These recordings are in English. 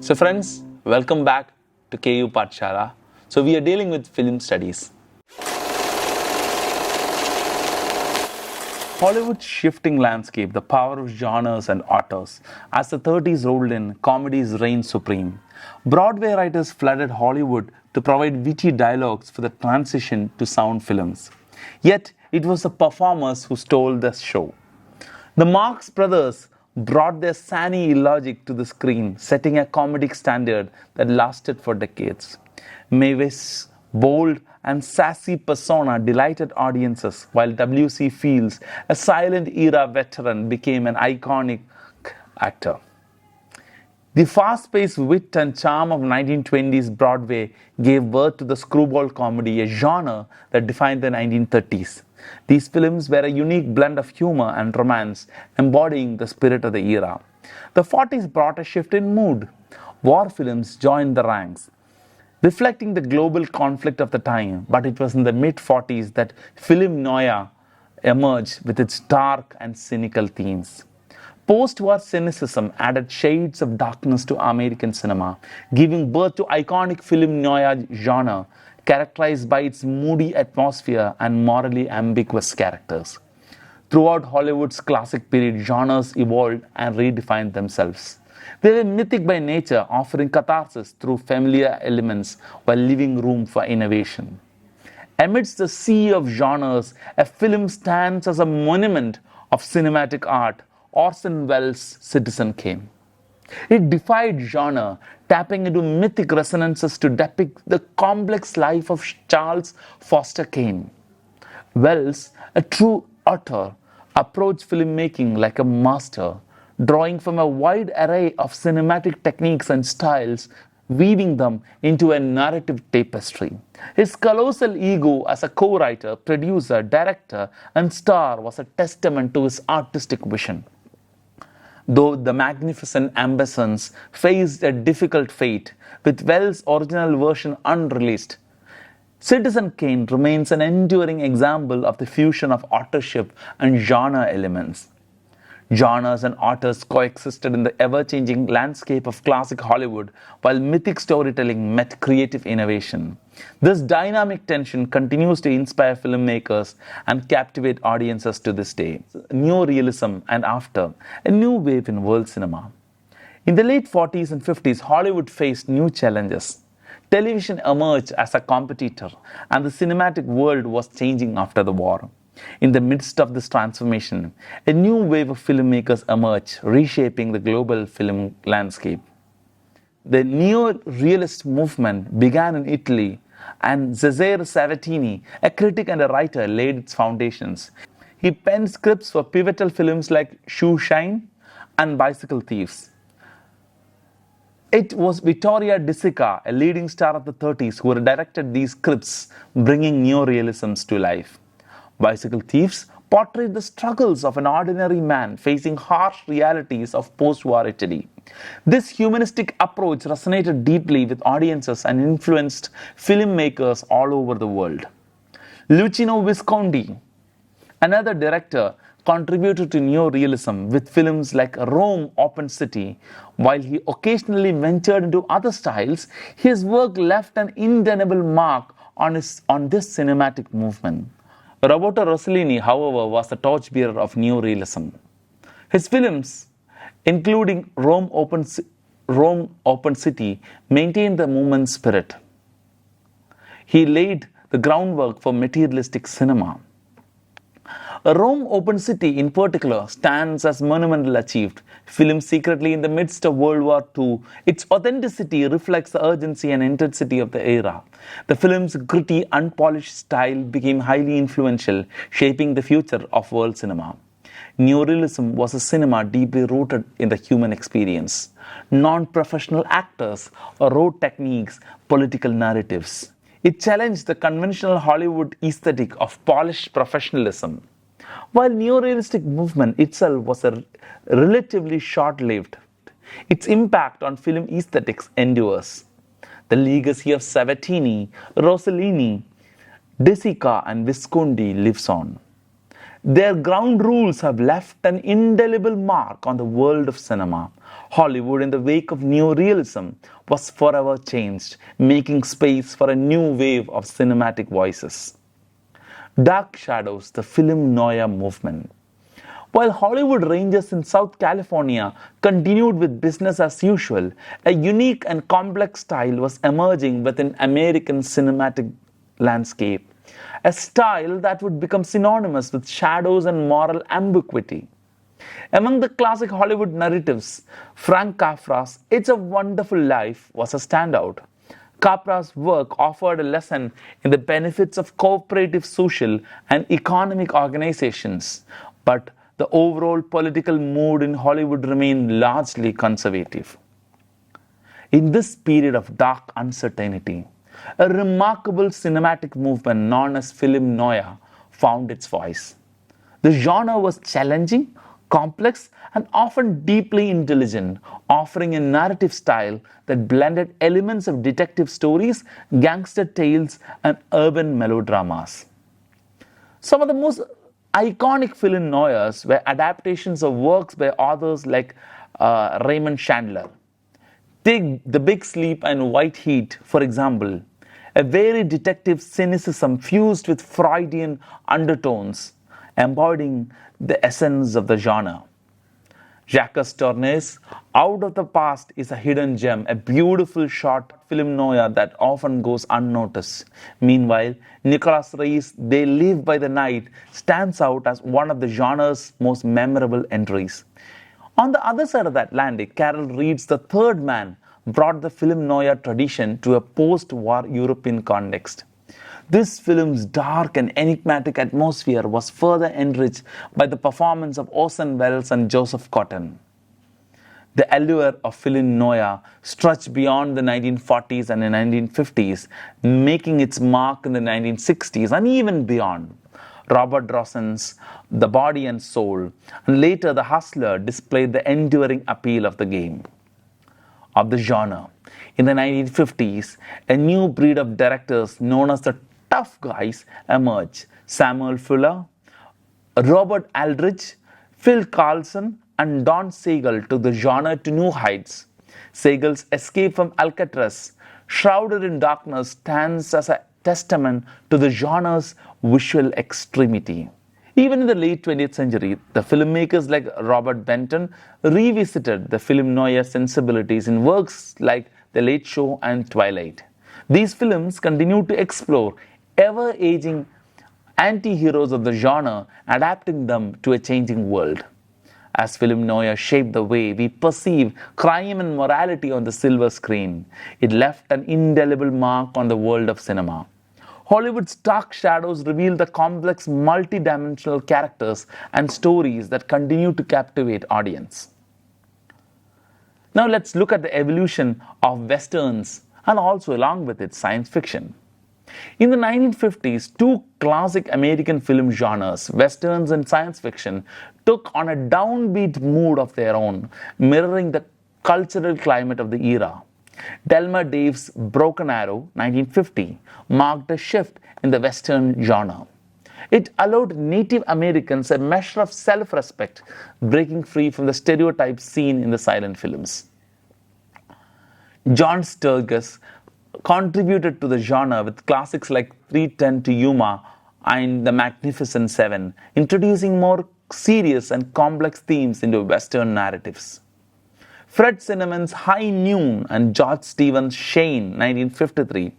So friends, welcome back to KU Padasala. So we are dealing with film studies. Hollywood's shifting landscape, the power of genres and authors. As the 30s rolled in, comedies reigned supreme. Broadway writers flooded Hollywood to provide witty dialogues for the transition to sound films. Yet, it was the performers who stole the show. The Marx Brothers brought their zany logic to the screen, setting a comedic standard that lasted for decades. Mavis' bold and sassy persona delighted audiences, while W.C. Fields, a silent era veteran, became an iconic actor. The fast-paced wit and charm of 1920s Broadway gave birth to the screwball comedy, a genre that defined the 1930s. These films were a unique blend of humor and romance, embodying the spirit of the era. The 40s brought a shift in mood. War films joined the ranks, reflecting the global conflict of the time, but it was in the mid-40s that film noir emerged with its dark and cynical themes. Post-war cynicism added shades of darkness to American cinema, giving birth to iconic film noir genre characterized by its moody atmosphere and morally ambiguous characters. Throughout Hollywood's classic period, genres evolved and redefined themselves. They were mythic by nature, offering catharsis through familiar elements while leaving room for innovation. Amidst the sea of genres, a film stands as a monument of cinematic art. Orson Welles' Citizen Kane. It defied genre, tapping into mythic resonances to depict the complex life of Charles Foster Kane. Welles, a true author, approached filmmaking like a master, drawing from a wide array of cinematic techniques and styles, weaving them into a narrative tapestry. His colossal ego as a co-writer, producer, director, and star was a testament to his artistic vision. Though the magnificent ambitions faced a difficult fate, with Welles' original version unreleased, Citizen Kane remains an enduring example of the fusion of authorship and genre elements. Genres and authors coexisted in the ever-changing landscape of classic Hollywood, while mythic storytelling met creative innovation. This dynamic tension continues to inspire filmmakers and captivate audiences to this day. Neorealism and after, a new wave in world cinema. In the late 40s and 50s, Hollywood faced new challenges. Television emerged as a competitor, and the cinematic world was changing after the war. In the midst of this transformation, a new wave of filmmakers emerged, reshaping the global film landscape. The neo-realist movement began in Italy, and Cesare Sabatini, a critic and a writer, laid its foundations. He penned scripts for pivotal films like Shoe Shine and Bicycle Thieves. It was Vittorio De Sica, a leading star of the 30s, who directed these scripts, bringing neo-realisms to life. Bicycle Thieves portrayed the struggles of an ordinary man facing harsh realities of post-war Italy. This humanistic approach resonated deeply with audiences and influenced filmmakers all over the world. Luchino Visconti, another director, contributed to neo-realism with films like Rome Open City. While he occasionally ventured into other styles, his work left an indelible mark on this cinematic movement. Roberto Rossellini, however, was the torchbearer of neo-realism. His films, including Rome Open City, maintained the movement's spirit. He laid the groundwork for materialistic cinema. Rome Open City, in particular, stands as monumental achieved. Filmed secretly in the midst of World War II, its authenticity reflects the urgency and intensity of the era. The film's gritty, unpolished style became highly influential, shaping the future of world cinema. Neorealism was a cinema deeply rooted in the human experience. Non-professional actors wrote techniques, political narratives. It challenged the conventional Hollywood aesthetic of polished professionalism. While neo-realistic movement itself was relatively short-lived, its impact on film aesthetics endures. The legacy of Sabatini, Rossellini, De Sica, and Visconti lives on. Their ground rules have left an indelible mark on the world of cinema. Hollywood, in the wake of neorealism, was forever changed, making space for a new wave of cinematic voices. Dark Shadows, the film noir movement. While Hollywood Rangers in South California continued with business as usual, a unique and complex style was emerging within American cinematic landscape. A style that would become synonymous with shadows and moral ambiguity. Among the classic Hollywood narratives, Frank Capra's It's a Wonderful Life was a standout. Capra's work offered a lesson in the benefits of cooperative social and economic organizations, but the overall political mood in Hollywood remained largely conservative. In this period of dark uncertainty, a remarkable cinematic movement known as film noir found its voice. The genre was challenging, complex, and often deeply intelligent, offering a narrative style that blended elements of detective stories, gangster tales, and urban melodramas. Some of the most iconic film noirs were adaptations of works by authors like Raymond Chandler. Take The Big Sleep and White Heat, for example, a very detective cynicism fused with Freudian undertones, embodying the essence of the genre. Jacques Tourneu's Out of the Past is a hidden gem, a beautiful short film noir that often goes unnoticed. Meanwhile, Nicolas Rey's They Live by the Night stands out as one of the genre's most memorable entries. On the other side of the Atlantic, Carol Reed's The Third Man brought the film noir tradition to a post-war European context. This film's dark and enigmatic atmosphere was further enriched by the performance of Orson Welles and Joseph Cotten. The allure of film noir stretched beyond the 1940s and the 1950s, making its mark in the 1960s and even beyond. Robert Rosson's The Body and Soul, and later The Hustler, displayed the enduring appeal of the game. Of the genre. In the 1950s, a new breed of directors known as the tough guys emerged. Samuel Fuller, Robert Aldrich, Phil Carlson, and Don Siegel took the genre to new heights. Siegel's escape from Alcatraz, shrouded in darkness, stands as a testament to the genre's visual extremity. Even in the late 20th century, the filmmakers like Robert Benton revisited the film noir sensibilities in works like The Late Show and Twilight. These films continue to explore ever-aging anti-heroes of the genre, adapting them to a changing world. As film noir shaped the way we perceive crime and morality on the silver screen, it left an indelible mark on the world of cinema. Hollywood's Dark Shadows reveal the complex, multi-dimensional characters and stories that continue to captivate audience. Now let's look at the evolution of westerns and also along with it science fiction. In the 1950s, two classic American film genres, westerns and science fiction, took on a downbeat mood of their own, mirroring the cultural climate of the era. Delmer Dave's Broken Arrow, 1950, marked a shift in the Western genre. It allowed Native Americans a measure of self-respect, breaking free from the stereotypes seen in the silent films. John Sturges contributed to the genre with classics like 3:10 to Yuma and The Magnificent Seven, introducing more serious and complex themes into Western narratives. Fred Zinnemann's High Noon and George Stevens' Shane, 1953,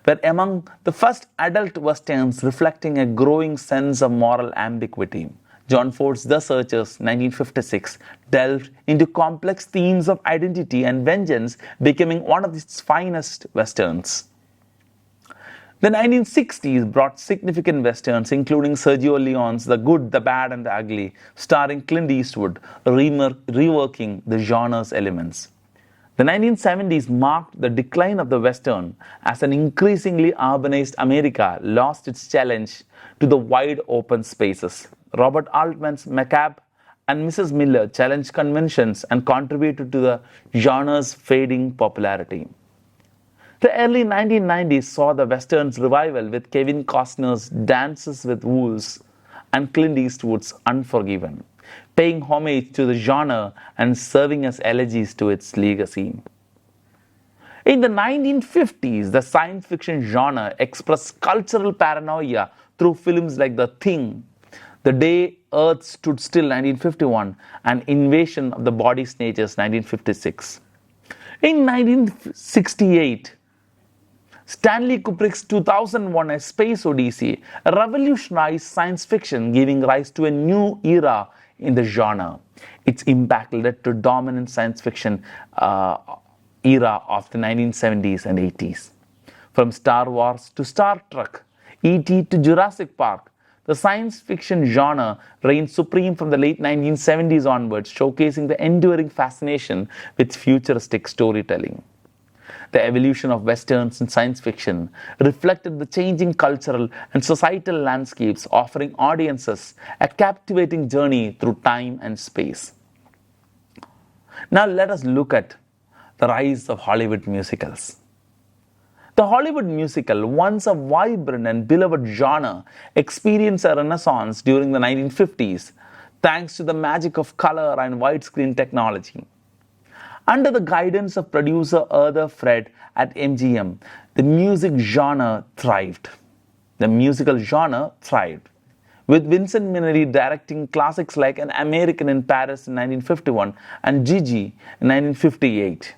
were among the first adult westerns reflecting a growing sense of moral ambiguity. John Ford's The Searchers, 1956, delved into complex themes of identity and vengeance, becoming one of its finest westerns. The 1960s brought significant westerns, including Sergio Leone's The Good, the Bad, and the Ugly, starring Clint Eastwood, reworking the genre's elements. The 1970s marked the decline of the western as an increasingly urbanized America lost its challenge to the wide open spaces. Robert Altman's Macabre and Mrs. Miller challenged conventions and contributed to the genre's fading popularity. The early 1990s saw the western's revival with Kevin Costner's Dances with Wolves and Clint Eastwood's Unforgiven, paying homage to the genre and serving as elegies to its legacy. In the 1950s, the science fiction genre expressed cultural paranoia through films like The Thing, The Day Earth Stood Still 1951, and Invasion of the Body Snatchers 1956. In 1968, Stanley Kubrick's 2001 A Space Odyssey revolutionized science fiction, giving rise to a new era in the genre. Its impact led to dominant science fiction era of the 1970s and 80s. From Star Wars to Star Trek, E.T. to Jurassic Park, the science fiction genre reigned supreme from the late 1970s onwards, showcasing the enduring fascination with futuristic storytelling. The evolution of westerns in science fiction reflected the changing cultural and societal landscapes, offering audiences a captivating journey through time and space. Now let us look at the rise of Hollywood musicals. The Hollywood musical, once a vibrant and beloved genre, experienced a renaissance during the 1950s thanks to the magic of color and widescreen technology. Under the guidance of producer Arthur Fred at MGM, the musical genre thrived. With Vincent Minnelli directing classics like An American in Paris in 1951 and Gigi in 1958.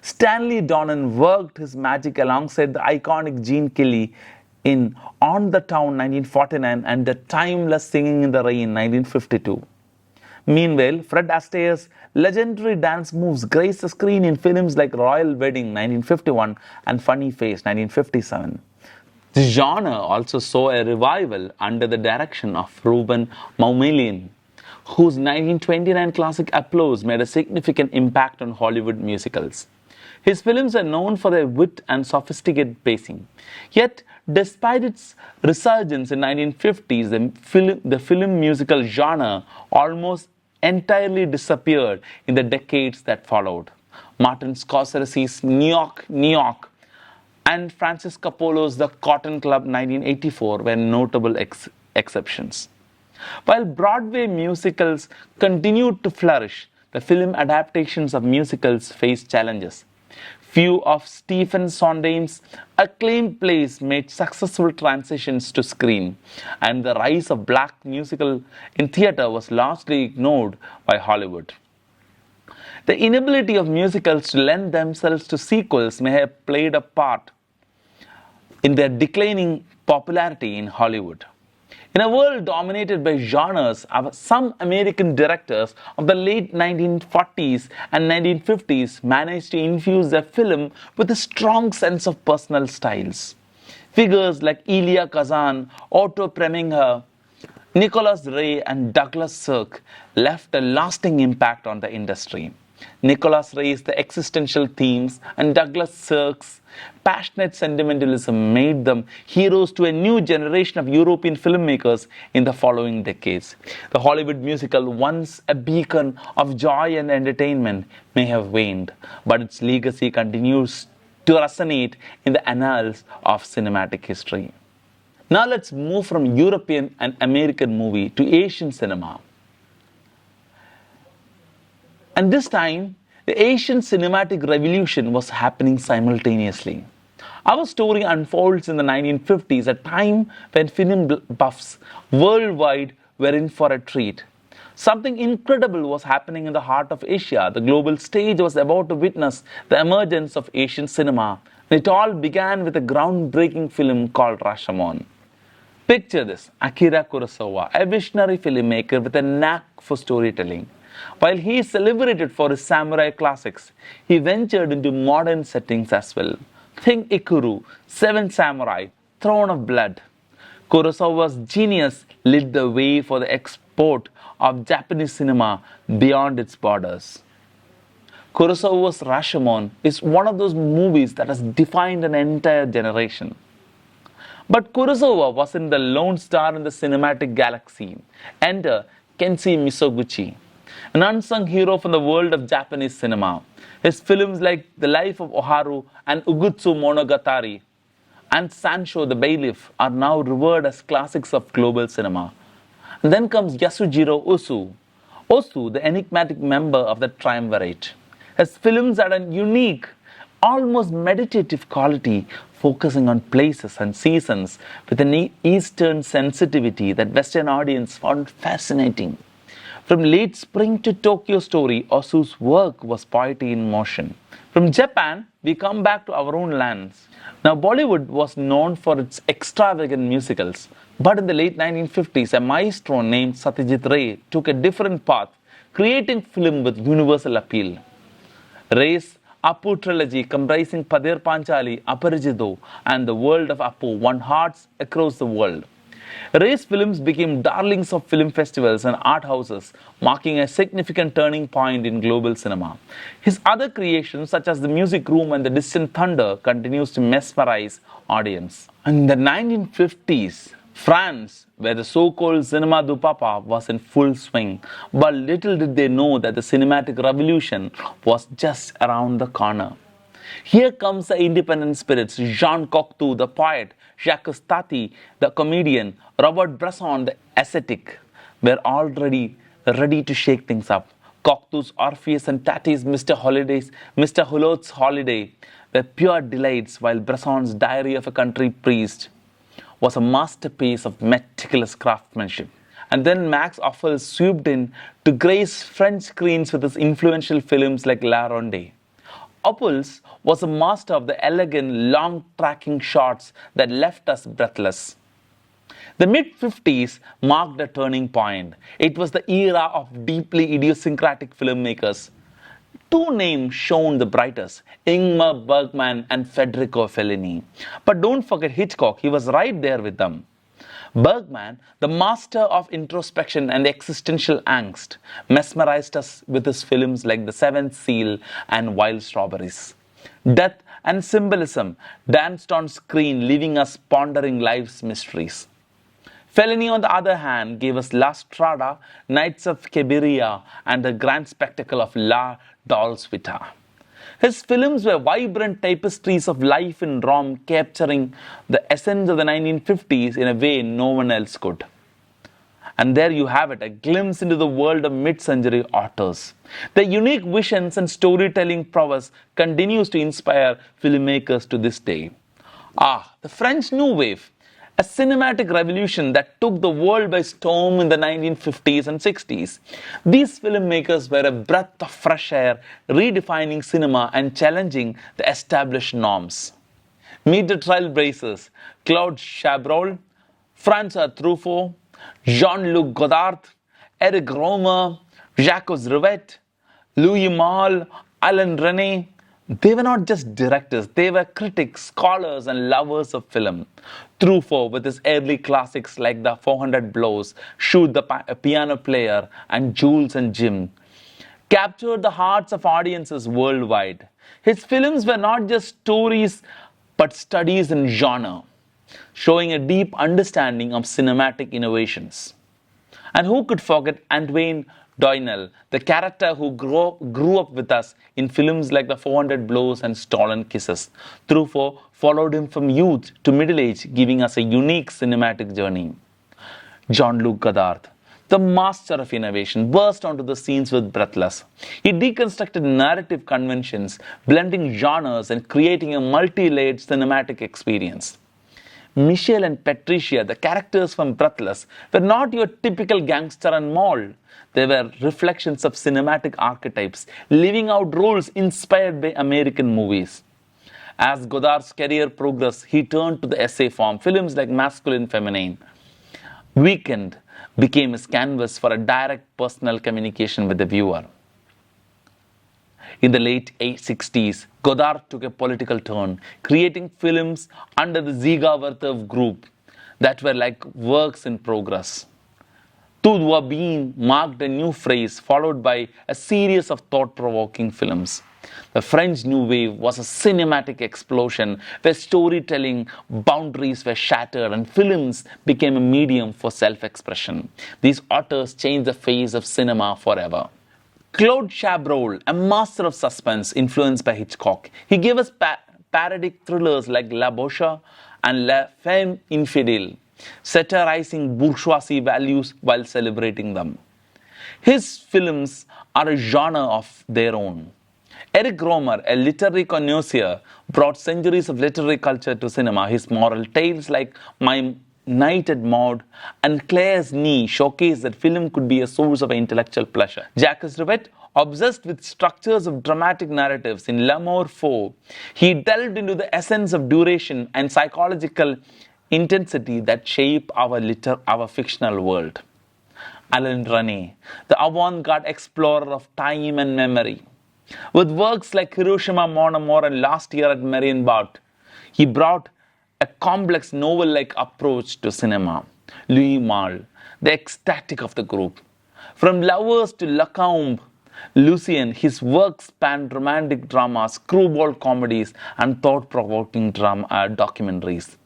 Stanley Donen worked his magic alongside the iconic Gene Kelly in On the Town 1949 and The Timeless Singing in the Rain 1952. Meanwhile, Fred Astaire's legendary dance moves graced the screen in films like Royal Wedding 1951 and Funny Face 1957. The genre also saw a revival under the direction of Ruben Maumelian, whose 1929 classic Applause made a significant impact on Hollywood musicals. His films are known for their wit and sophisticated pacing. Yet, despite its resurgence in the 1950s, the film musical genre almost entirely disappeared in the decades that followed. Martin Scorsese's New York, New York, and Francis Coppola's The Cotton Club 1984 were notable exceptions. While Broadway musicals continued to flourish, the film adaptations of musicals faced challenges. Few of Stephen Sondheim's acclaimed plays made successful transitions to screen, and the rise of black musical in theatre was largely ignored by Hollywood. The inability of musicals to lend themselves to sequels may have played a part in their declining popularity in Hollywood. In a world dominated by genres, some American directors of the late 1940s and 1950s managed to infuse their film with a strong sense of personal styles. Figures like Elia Kazan, Otto Preminger, Nicholas Ray, and Douglas Sirk left a lasting impact on the industry. Nicholas Ray's The Existential Themes and Douglas Sirk's passionate sentimentalism made them heroes to a new generation of European filmmakers in the following decades. The Hollywood musical, once a beacon of joy and entertainment, may have waned, but its legacy continues to resonate in the annals of cinematic history. Now let's move from European and American movie to Asian cinema. And this time, the Asian cinematic revolution was happening simultaneously. Our story unfolds in the 1950s, a time when film buffs worldwide were in for a treat. Something incredible was happening in the heart of Asia. The global stage was about to witness the emergence of Asian cinema. It all began with a groundbreaking film called Rashomon. Picture this: Akira Kurosawa, a visionary filmmaker with a knack for storytelling. While he is celebrated for his samurai classics, he ventured into modern settings as well. Think Ikuru, Seven Samurai, Throne of Blood. Kurosawa's genius lit the way for the export of Japanese cinema beyond its borders. Kurosawa's Rashomon is one of those movies that has defined an entire generation. But Kurosawa wasn't the lone star in the cinematic galaxy. Enter Kenshi Misoguchi, an unsung hero from the world of Japanese cinema. His films like The Life of Oharu and Ugutsu Monogatari and Sancho the Bailiff are now revered as classics of global cinema. And then comes Yasujiro Ozu. Ozu, the enigmatic member of the triumvirate. His films had a unique, almost meditative quality, focusing on places and seasons with an Eastern sensitivity that Western audience found fascinating. From Late Spring to Tokyo Story, Osu's work was poetry in motion. From Japan, we come back to our own lands. Now, Bollywood was known for its extravagant musicals, but in the late 1950s, a maestro named Satyajit Ray took a different path, creating film with universal appeal. Ray's Appu trilogy, comprising Padir Panchali, Aparijido, and The World of Appu, won hearts across the world. Ray's films became darlings of film festivals and art houses, marking a significant turning point in global cinema. His other creations, such as The Music Room and The Distant Thunder, continues to mesmerize audience. In the 1950s, France, where the so-called Cinema du Papa was in full swing, but little did they know that the cinematic revolution was just around the corner. Here comes the independent spirits: Jean Cocteau, the poet; Jacques Tati, the comedian; Robert Bresson, the ascetic, were already ready to shake things up. Cocteau's Orpheus and Tati's Mr. Hulot's Holiday were pure delights, while Bresson's Diary of a Country Priest was a masterpiece of meticulous craftsmanship. And then Max Offel swooped in to grace French screens with his influential films like La Ronde. Oppels was a master of the elegant, long-tracking shots that left us breathless. The mid-50s marked a turning point. It was the era of deeply idiosyncratic filmmakers. Two names shone the brightest: Ingmar Bergman and Federico Fellini. But don't forget Hitchcock, he was right there with them. Bergman, the master of introspection and existential angst, mesmerized us with his films like The Seventh Seal and Wild Strawberries. Death and symbolism danced on screen, leaving us pondering life's mysteries. Fellini, on the other hand, gave us La Strada, Nights of Cabiria, and the grand spectacle of La Dolce Vita. His films were vibrant tapestries of life in Rome, capturing the essence of the 1950s in a way no one else could. And there you have it, a glimpse into the world of mid-century authors. Their unique visions and storytelling prowess continues to inspire filmmakers to this day. The French New Wave, a cinematic revolution that took the world by storm in the 1950s and 60s. These filmmakers were a breath of fresh air, redefining cinema and challenging the established norms. Meet the trailblazers: Claude Chabrol, François Truffaut, Jean-Luc Godard, Eric Romer, Jacques Rivette, Louis Malle, Alain Resnais. They were not just directors, they were critics, scholars, and lovers of film. Truffaut, with his early classics like The 400 Blows, Shoot the Piano Player, and Jules and Jim, captured the hearts of audiences worldwide. His films were not just stories, but studies in genre, showing a deep understanding of cinematic innovations. And who could forget Antoine Doinel, the character who grew up with us in films like The 400 Blows and Stolen Kisses. Truffaut followed him from youth to middle age, giving us a unique cinematic journey. Jean-Luc Godard, the master of innovation, burst onto the scenes with Breathless. He deconstructed narrative conventions, blending genres and creating a multi-layered cinematic experience. Michel and Patricia, the characters from Breathless, were not your typical gangster and mole. They were reflections of cinematic archetypes, living out roles inspired by American movies. As Godard's career progressed, he turned to the essay form. Films like Masculine Feminine, Weekend became his canvas for a direct personal communication with the viewer. In the late 60s, Godard took a political turn, creating films under the Ziga Vertov group that were like works in progress. Tout doit bien marked a new phrase, followed by a series of thought-provoking films. The French New Wave was a cinematic explosion where storytelling boundaries were shattered and films became a medium for self-expression. These authors changed the face of cinema forever. Claude Chabrol, a master of suspense influenced by Hitchcock, he gave us parodic thrillers like La Bocha and La Femme Infidèle. satirizing bourgeoisie values while celebrating them. His films are a genre of their own. Eric Romer, a literary connoisseur, brought centuries of literary culture to cinema. His moral tales like My Night at Maud and Claire's Knee showcase that film could be a source of intellectual pleasure. Jacques Rivette, obsessed with structures of dramatic narratives in L'amour fou, he delved into the essence of duration and psychological intensity that shape our fictional world. Alain René, the avant-garde explorer of time and memory. With works like Hiroshima Mon Amour and Last Year at Marienbad, he brought a complex novel-like approach to cinema. Louis Malle, the ecstatic of the group. From Lovers to Lacombe, Lucien, his works spanned romantic dramas, screwball comedies, and thought-provoking documentaries.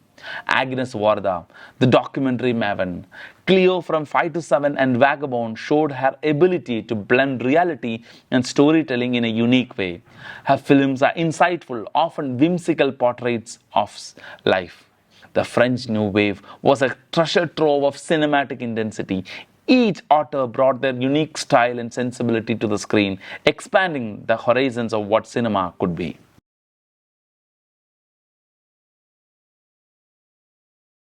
Agnes Varda, the documentary maven. Cleo from 5 to 7 and Vagabond showed her ability to blend reality and storytelling in a unique way. Her films are insightful, often whimsical portraits of life. The French New Wave was a treasure trove of cinematic intensity. Each author brought their unique style and sensibility to the screen, expanding the horizons of what cinema could be.